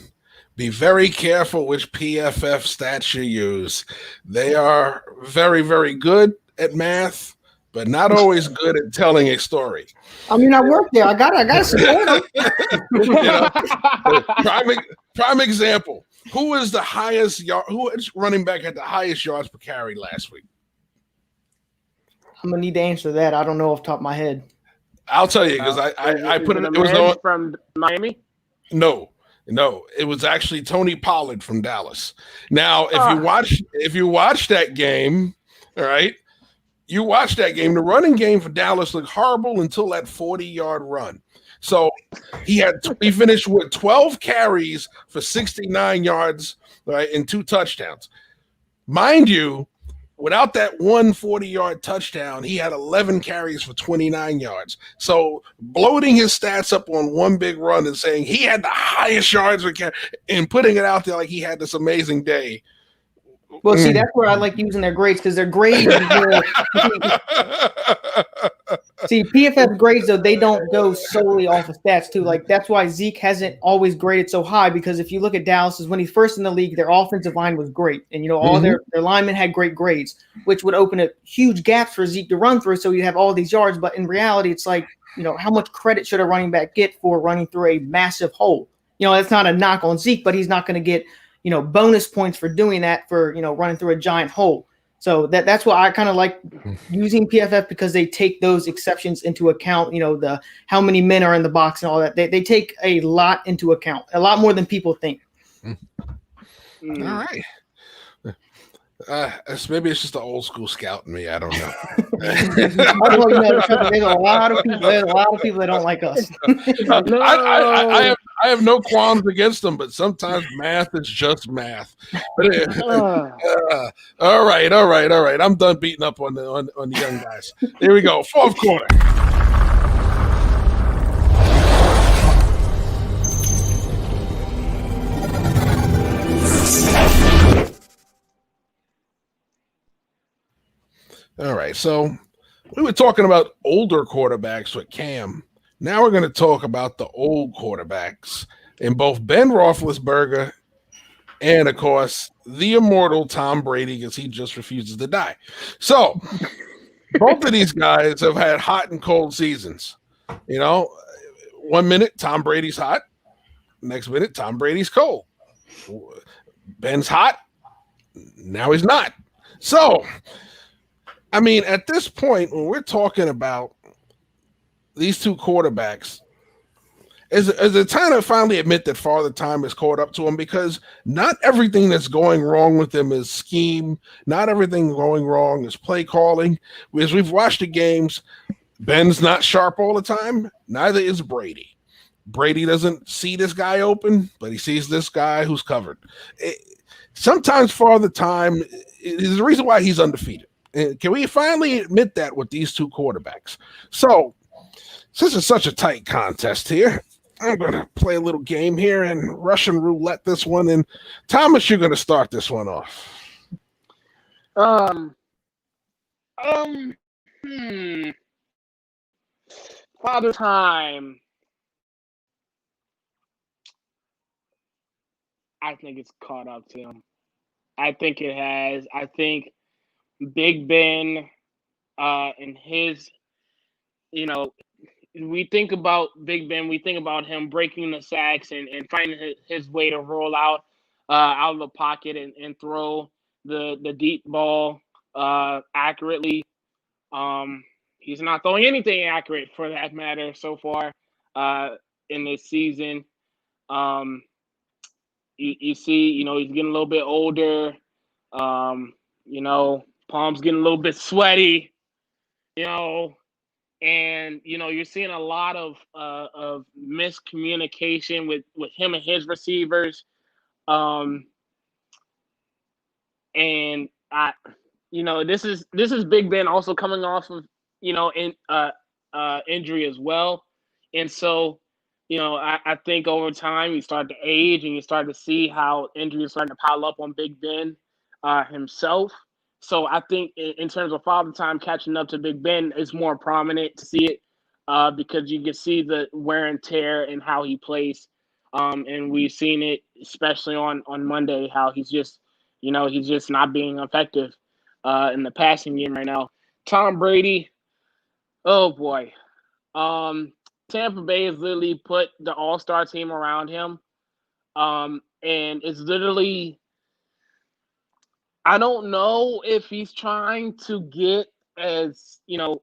be very careful which PFF stats you use. They are very, very good at math, but not always good at telling a story. I mean, I work there. I got support them. Prime example. Who is the highest who is running back at the highest yards per carry last week? I'm gonna need to answer that. I don't know off the top of my head. I'll tell you because I put it. It was from Miami. No, it was actually Tony Pollard from Dallas. Now, if you watch that game, all right, you watch that game. The running game for Dallas looked horrible until that 40-yard run. So he finished with 12 carries for 69 yards, right, and 2 touchdowns. Mind you, without that 140-yard touchdown, he had 11 carries for 29 yards. So bloating his stats up on one big run and saying he had the highest yards and putting it out there like he had this amazing day. Well, see, that's where I like using their grades because their grades. See, PFF grades, though, they don't go solely off of stats, too. Like, that's why Zeke hasn't always graded so high because if you look at Dallas, when he's first in the league, their offensive line was great. And, all their linemen had great grades, which would open up huge gaps for Zeke to run through. So you have all these yards. But in reality, it's like, how much credit should a running back get for running through a massive hole? That's not a knock on Zeke, but he's not going to get bonus points for doing that for, running through a giant hole. So that's why I kind of like using PFF because they take those exceptions into account, the how many men are in the box and all that. They take a lot into account, a lot more than people think. All right. Maybe it's just the old school scout in me. I don't know. There's a lot of people that don't like us. I have no qualms against them, but sometimes math is just math. All right. I'm done beating up on the young guys. Here we go. Fourth quarter. All right, so we were talking about older quarterbacks with Cam. Now we're going to talk about the old quarterbacks in both Ben Roethlesberger and, of course, the immortal Tom Brady because he just refuses to die. So Both of these guys have had hot and cold seasons. You know, 1 minute Tom Brady's hot, next minute Tom Brady's cold. Ben's hot, now he's not. So, I mean, at this point, when we're talking about these two quarterbacks, is it time to finally admit that Father Time has caught up to him? Because not everything that's going wrong with him is scheme. Not everything going wrong is play calling. As we've watched the games, Ben's not sharp all the time. Neither is Brady. Brady doesn't see this guy open, but he sees this guy who's covered. Sometimes Father Time is the reason why he's undefeated. Can we finally admit that with these two quarterbacks? So, since it's such a tight contest here, I'm going to play a little game here and Russian roulette this one. And Thomas, you're going to start this one off. Father Time. I think it's caught up to him. I think it has. I think Big Ben and his, we think about Big Ben, we think about him breaking the sacks and finding his way to roll out of the pocket and throw the deep ball accurately. He's not throwing anything accurate for that matter so far in this season. You see, he's getting a little bit older. Palms getting a little bit sweaty, and you're seeing a lot of miscommunication with him and his receivers. And this is Big Ben also coming off of injury as well, and so I think over time you start to age and you start to see how injuries are starting to pile up on Big Ben himself. So I think in terms of Father Time catching up to Big Ben, it's more prominent to see it because you can see the wear and tear and how he plays. And we've seen it especially on Monday, how he's just not being effective in the passing game right now. Tom Brady, oh boy. Tampa Bay has literally put the all-star team around him. And it's literally, I don't know if he's trying to get Antonio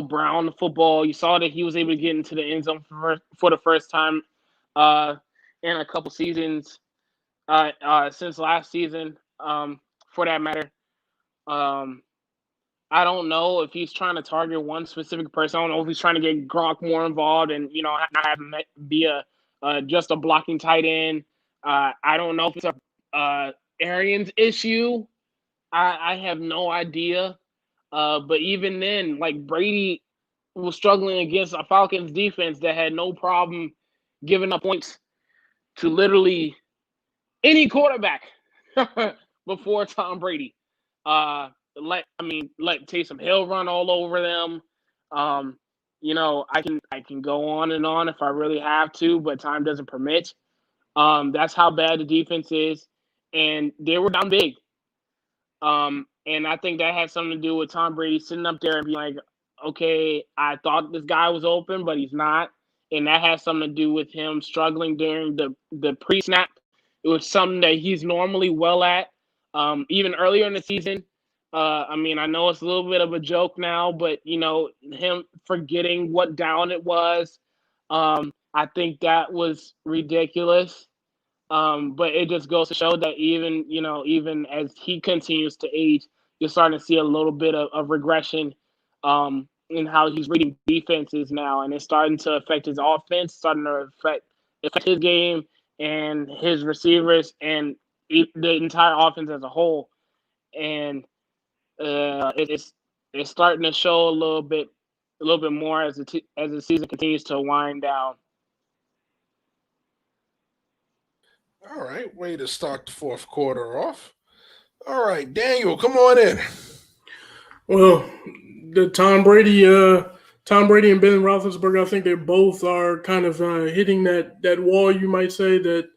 Brown the football. You saw that he was able to get into the end zone for the first time in a couple seasons since last season, for that matter. I don't know if he's trying to target one specific person. I don't know if he's trying to get Gronk more involved and, not have him be just a blocking tight end. I don't know if it's a Arians issue. I have no idea. But even then, like Brady was struggling against a Falcons defense that had no problem giving up points to literally any quarterback before Tom Brady. Let Taysom Hill run all over them. I can go on and on if I really have to, but time doesn't permit. That's how bad the defense is, and they were down big. And I think that has something to do with Tom Brady sitting up there and being like, okay, I thought this guy was open, but he's not. And that has something to do with him struggling during the pre-snap. It was something that he's normally well at. Even earlier in the season, I know it's a little bit of a joke now, but, him forgetting what down it was, I think that was ridiculous. But it just goes to show that even as he continues to age, you're starting to see a little bit of regression in how he's reading defenses now. And it's starting to affect his offense, starting to affect his game and his receivers and the entire offense as a whole. And it's starting to show a little bit more as the season continues to wind down. All right, way to start the fourth quarter off. All right, Daniel, come on in. Well, the Tom Brady and Ben Roethlisberger, I think they both are kind of hitting that wall. You might say that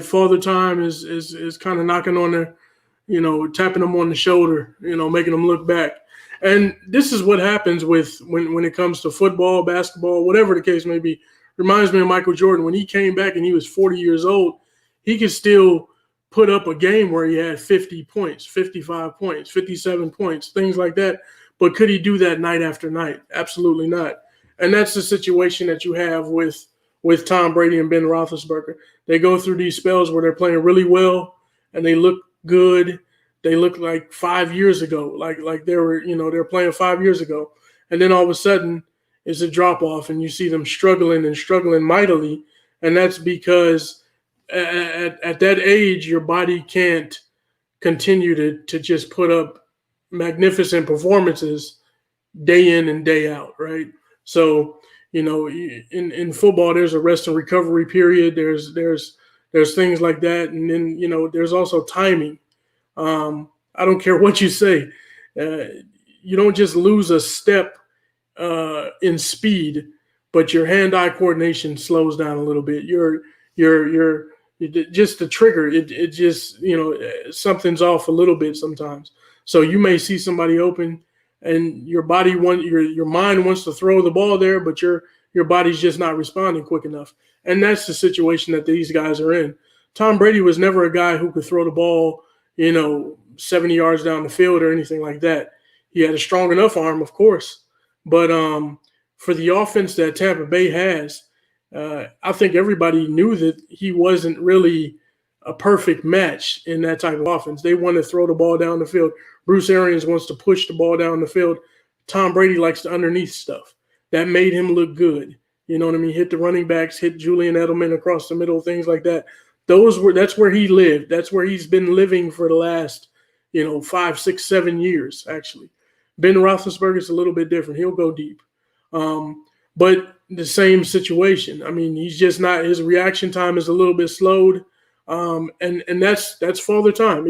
Father Time is kind of knocking on their, tapping them on the shoulder, making them look back. And this is what happens with when it comes to football, basketball, whatever the case may be. Reminds me of Michael Jordan. When he came back and he was 40 years old, he could still put up a game where he had 50 points, 55 points, 57 points, things like that. But could he do that night after night? Absolutely not. And that's the situation that you have with Tom Brady and Ben Roethlisberger. They go through these spells where they're playing really well and they look good. They look like 5 years ago, like they were, they're playing 5 years ago. And then all of a sudden it's a drop off and you see them struggling mightily. And that's because at that age, your body can't continue to just put up magnificent performances day in and day out, right? So, in football, there's a rest and recovery period. There's things like that. And then, there's also timing. I don't care what you say. You don't just lose a step in speed, but your hand-eye coordination slows down a little bit. You're just the trigger. It just, something's off a little bit sometimes. So you may see somebody open and your mind wants to throw the ball there, but your body's just not responding quick enough. And that's the situation that these guys are in. Tom Brady was never a guy who could throw the ball, 70 yards down the field or anything like that. He had a strong enough arm, of course. But for the offense that Tampa Bay has, I think everybody knew that he wasn't really a perfect match in that type of offense. They want to throw the ball down the field. Bruce Arians wants to push the ball down the field. Tom Brady likes the underneath stuff. That made him look good. You know what I mean? Hit the running backs, hit Julian Edelman across the middle, things like that. That's where he lived. That's where he's been living for the last, 5, 6, 7 years, actually. Ben Roethlisberger is a little bit different. He'll go deep. But the same situation. I mean, he's just not – his reaction time is a little bit slowed. And that's Father Time.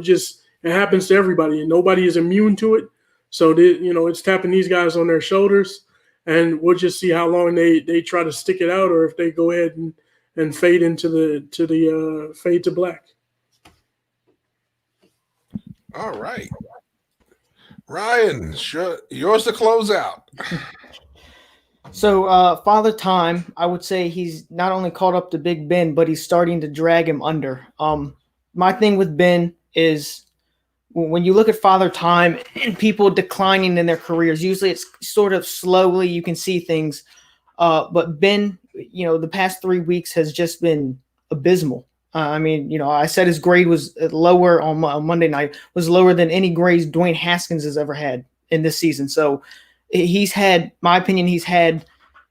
It happens to everybody, and nobody is immune to it. So, it's tapping these guys on their shoulders, and we'll just see how long they try to stick it out or if they go ahead and fade into the fade to black. All right. Ryan, yours to close out. So, Father Time, I would say he's not only caught up to Big Ben, but he's starting to drag him under. My thing with Ben is when you look at Father Time and people declining in their careers, usually it's sort of slowly you can see things. But Ben, the past 3 weeks has just been abysmal. I said his grade was lower on Monday night, was lower than any grades Dwayne Haskins has ever had in this season. So he's had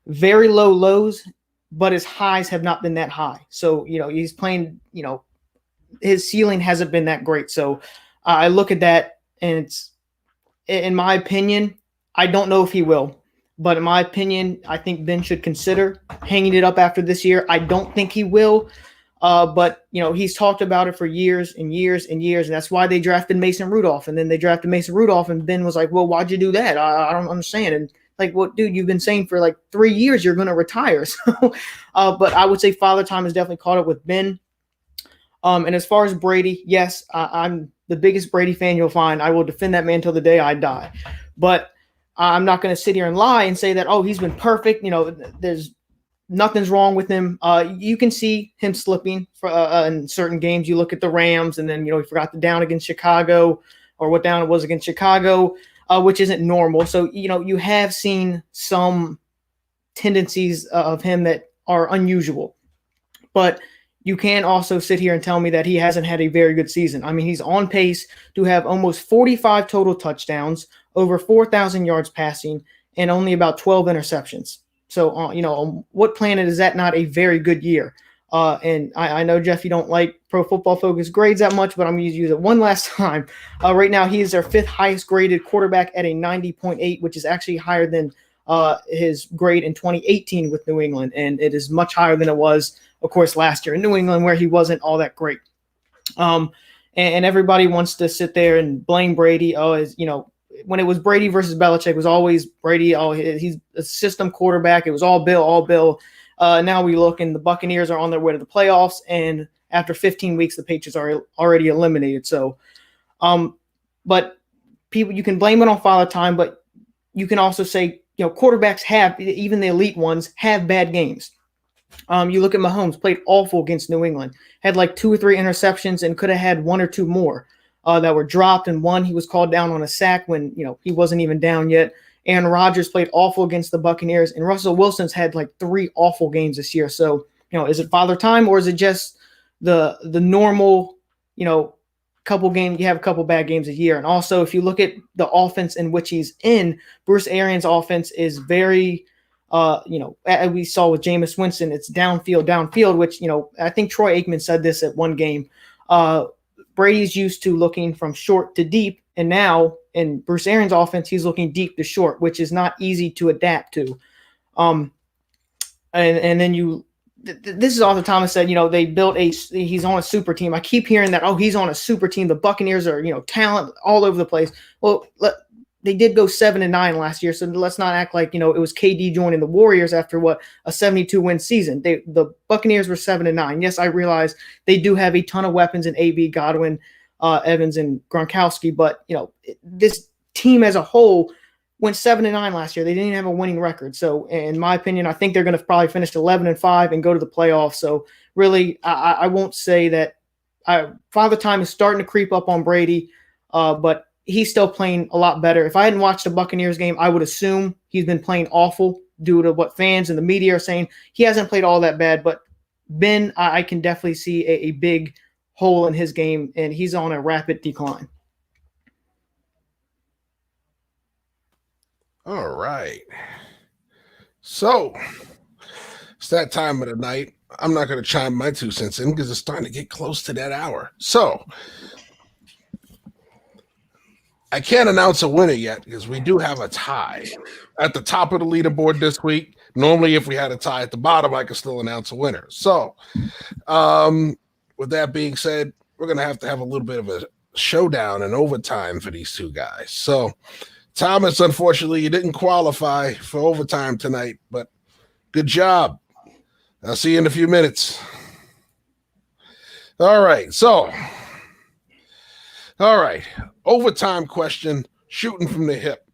very low lows, but his highs have not been that high. So, he's playing, his ceiling hasn't been that great. So I look at that and it's, in my opinion, I don't know if he will, but in my opinion, I think Ben should consider hanging it up after this year. I don't think he will. But he's talked about it for years and years and years, and that's why they drafted Mason Rudolph. And then they drafted Mason Rudolph, and Ben was like, "Well, why'd you do that? I don't understand." And like, "Well, dude, you've been saying for like 3 years you're going to retire." So, but I would say Father Time has definitely caught up with Ben. And as far as Brady, yes, I'm the biggest Brady fan you'll find. I will defend that man till the day I die. But I'm not going to sit here and lie and say that, oh, he's been perfect. There's nothing's wrong with him. You can see him slipping in certain games. You look at the Rams, and then, he forgot the down against Chicago, or what down it was against Chicago, which isn't normal. So, you have seen some tendencies of him that are unusual. But you can't also sit here and tell me that he hasn't had a very good season. I mean, he's on pace to have almost 45 total touchdowns, over 4,000 yards passing, and only about 12 interceptions. So, on what planet is that not a very good year? And I know, Jeff, you don't like Pro Football Focus grades that much, but I'm going to use it one last time. Right now, he is their 5th highest graded quarterback at a 90.8, which is actually higher than his grade in 2018 with New England. And it is much higher than it was, of course, last year in New England, where he wasn't all that great. And everybody wants to sit there and blame Brady. When it was Brady versus Belichick, it was always Brady. Oh, he's a system quarterback. It was all Bill. Now we look, and the Buccaneers are on their way to the playoffs. And after 15 weeks, the Patriots are already eliminated. So, but people, you can blame it on Father Time, but you can also say, quarterbacks have, even the elite ones, have bad games. You look at Mahomes, played awful against New England, had like 2 or 3 interceptions and could have had 1 or 2 more that were dropped. And one, he was called down on a sack when, he wasn't even down yet. Aaron Rodgers played awful against the Buccaneers, and Russell Wilson's had like 3 awful games this year. So, is it father time, or is it just the normal, couple games? You have a couple bad games a year. And also, if you look at the offense in which he's in, Bruce Arians' offense is very, as we saw with Jameis Winston, it's downfield, which, I think Troy Aikman said this at one game. Brady's used to looking from short to deep, and now in Bruce Arians' offense, he's looking deep to short, which is not easy to adapt to. And then this is all the Thomas said, they built he's on a super team. I keep hearing that, he's on a super team. The Buccaneers are, talent all over the place. Well, they did go 7-9 last year. So let's not act like, it was KD joining the Warriors after a 72-win season. The Buccaneers were 7-9. Yes, I realize they do have a ton of weapons in AB, Godwin, Evans, and Gronkowski. But, this team as a whole went 7-9 last year. They didn't have a winning record. So in my opinion, I think they're going to probably finish 11-5 and go to the playoffs. So really, I won't say that Father Time is starting to creep up on Brady, but he's still playing a lot better. If I hadn't watched the Buccaneers game, I would assume he's been playing awful due to what fans and the media are saying. He hasn't played all that bad, but Ben, I can definitely see a big hole in his game, and he's on a rapid decline. All right. So it's that time of the night. I'm not going to chime my 2 cents in because it's starting to get close to that hour. So I can't announce a winner yet because we do have a tie at the top of the leaderboard this week. Normally, if we had a tie at the bottom, I could still announce a winner. So with that being said, we're going to have a little bit of a showdown and overtime for these 2 guys. So Thomas, unfortunately, you didn't qualify for overtime tonight, but good job. I'll see you in a few minutes. All right. Overtime question, shooting from the hip.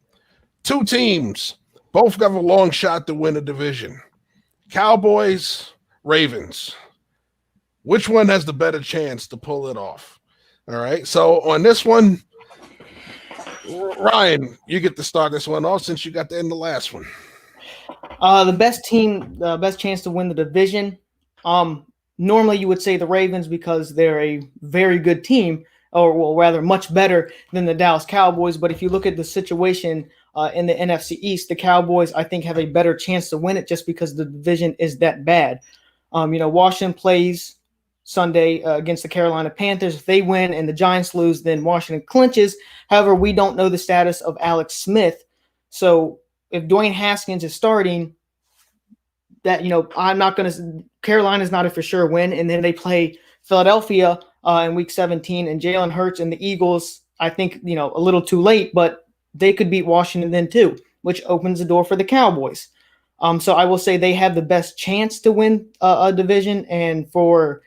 2 teams, both got a long shot to win a division. Cowboys, Ravens. Which one has the better chance to pull it off? All right. So on this one, Ryan, you get to start this one off since you got to end the last one. The best chance to win the division. Normally you would say the Ravens because they're a very good team, or rather much better than the Dallas Cowboys. But if you look at the situation in the NFC East, the Cowboys, I think, have a better chance to win it just because the division is that bad. Washington plays Sunday against the Carolina Panthers. If they win and the Giants lose, then Washington clinches. However, we don't know the status of Alex Smith. So if Dwayne Haskins is starting, that, Carolina's not a for sure win. And then they play Philadelphia in week 17, and Jalen Hurts and the Eagles, I think, a little too late, but they could beat Washington then too, which opens the door for the Cowboys. So I will say they have the best chance to win a division. And for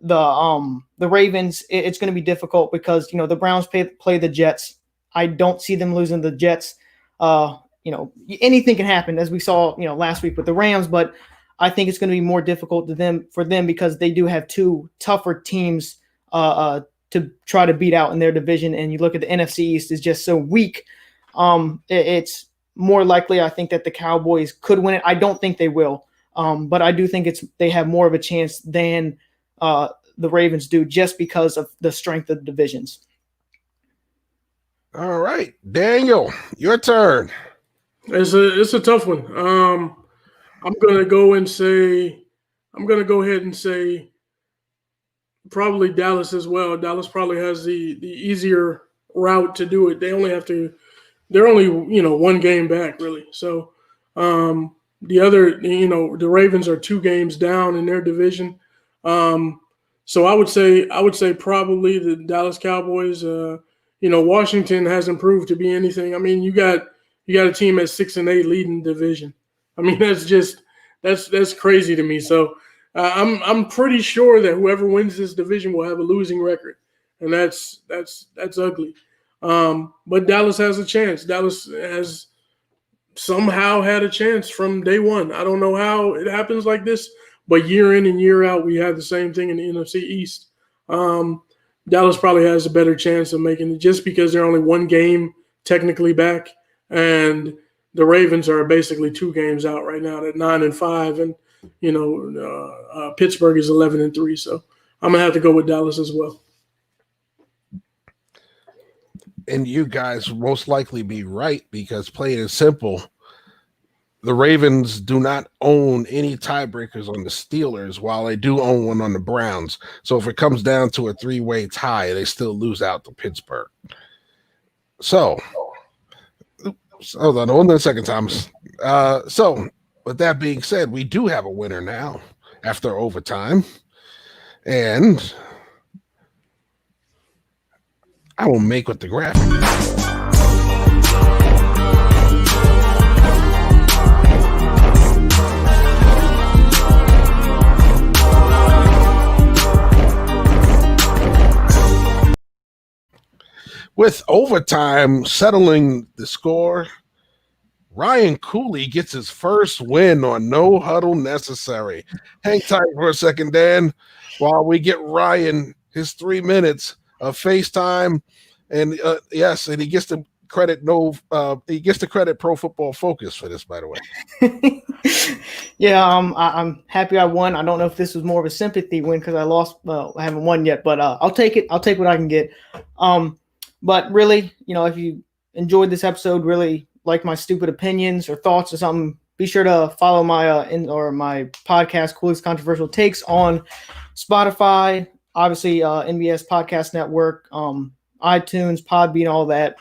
the Ravens, it's going to be difficult because, the Browns play the Jets. I don't see them losing the Jets. Anything can happen, as we saw, last week with the Rams, but I think it's going to be more difficult for them because they do have 2 tougher teams to try to beat out in their division. And you look at the NFC East is just so weak. It's more likely, I think, that the Cowboys could win it. I don't think they will, but I do think they have more of a chance than the Ravens do just because of the strength of the divisions. All right, Daniel, your turn. It's a tough one. I'm gonna go ahead and say probably Dallas as well. Dallas probably has the easier route to do it. They're only 1 game back really. So the other, the Ravens are 2 games down in their division. So I would say probably the Dallas Cowboys. Washington hasn't proved to be anything. I mean, you got a team at 6-8 leading division. I mean, that's crazy to me. So I'm pretty sure that whoever wins this division will have a losing record, and that's ugly. But Dallas has a chance. Dallas has somehow had a chance from day one. I don't know how it happens like this, but year in and year out, we have the same thing in the NFC East. Dallas probably has a better chance of making it just because they're only one game technically back, and the Ravens are basically 2 games out right now at 9-5, and Pittsburgh is 11-3. So I'm gonna have to go with Dallas as well. And you guys will most likely be right because plain and simple, the Ravens do not own any tiebreakers on the Steelers while they do own one on the Browns. So if it comes down to a 3-way tie, they still lose out to Pittsburgh. So, hold on a second, Thomas. So with that being said, we do have a winner now after overtime. And I will make with the graphic. With overtime settling the score, Ryan Cooley gets his first win on No Huddle Necessary. Hang tight for a second, Dan, while we get Ryan his 3 minutes of FaceTime. And yes, and he gets to credit Pro Football Focus for this, by the way. Yeah, I'm happy I won. I don't know if this was more of a sympathy win because I lost. Well, I haven't won yet, but I'll take it. I'll take what I can get. But really, if you enjoyed this episode, really like my stupid opinions or thoughts or something, be sure to follow my my podcast, Cooley's Controversial Takes, on Spotify, obviously NBS Podcast Network, iTunes, Podbean, all that.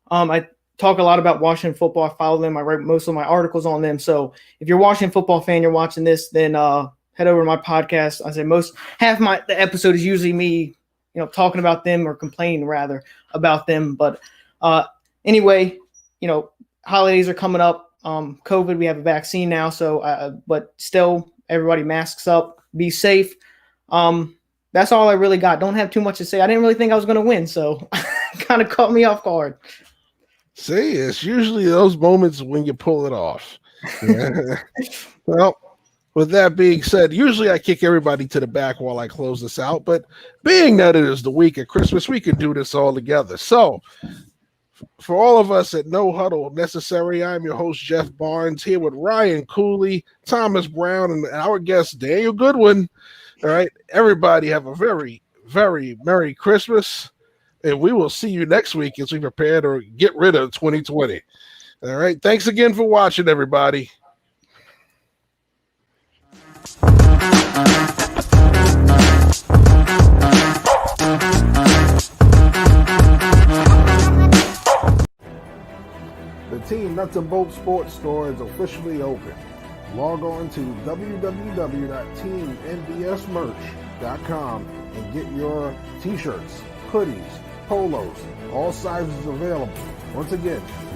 I talk a lot about Washington football. I follow them. I write most of my articles on them. So if you're a Washington football fan, you're watching this, then head over to my podcast. I say half the episode is usually me, talking about them or complaining rather about them. But anyway, holidays are coming up. COVID, we have a vaccine now. So, but still, everybody masks up, be safe. That's all I really got. Don't have too much to say. I didn't really think I was going to win. So kind of caught me off guard. See, it's usually those moments when you pull it off. Yeah. Well, with that being said, usually I kick everybody to the back while I close this out, but being that it is the week of Christmas, we can do this all together. So for all of us at No Huddle Necessary, I'm your host, Jeff Barnes, here with Ryan Cooley, Thomas Brown, and our guest, Daniel Goodwin. All right, everybody have a very, very Merry Christmas, and we will see you next week as we prepare to get rid of 2020. All right, thanks again for watching, everybody. The Team Nuts and Bolts Sports Store is officially open. Log on to www.teamnbsmerch.com and get your t-shirts, hoodies, polos, all sizes available. Once again,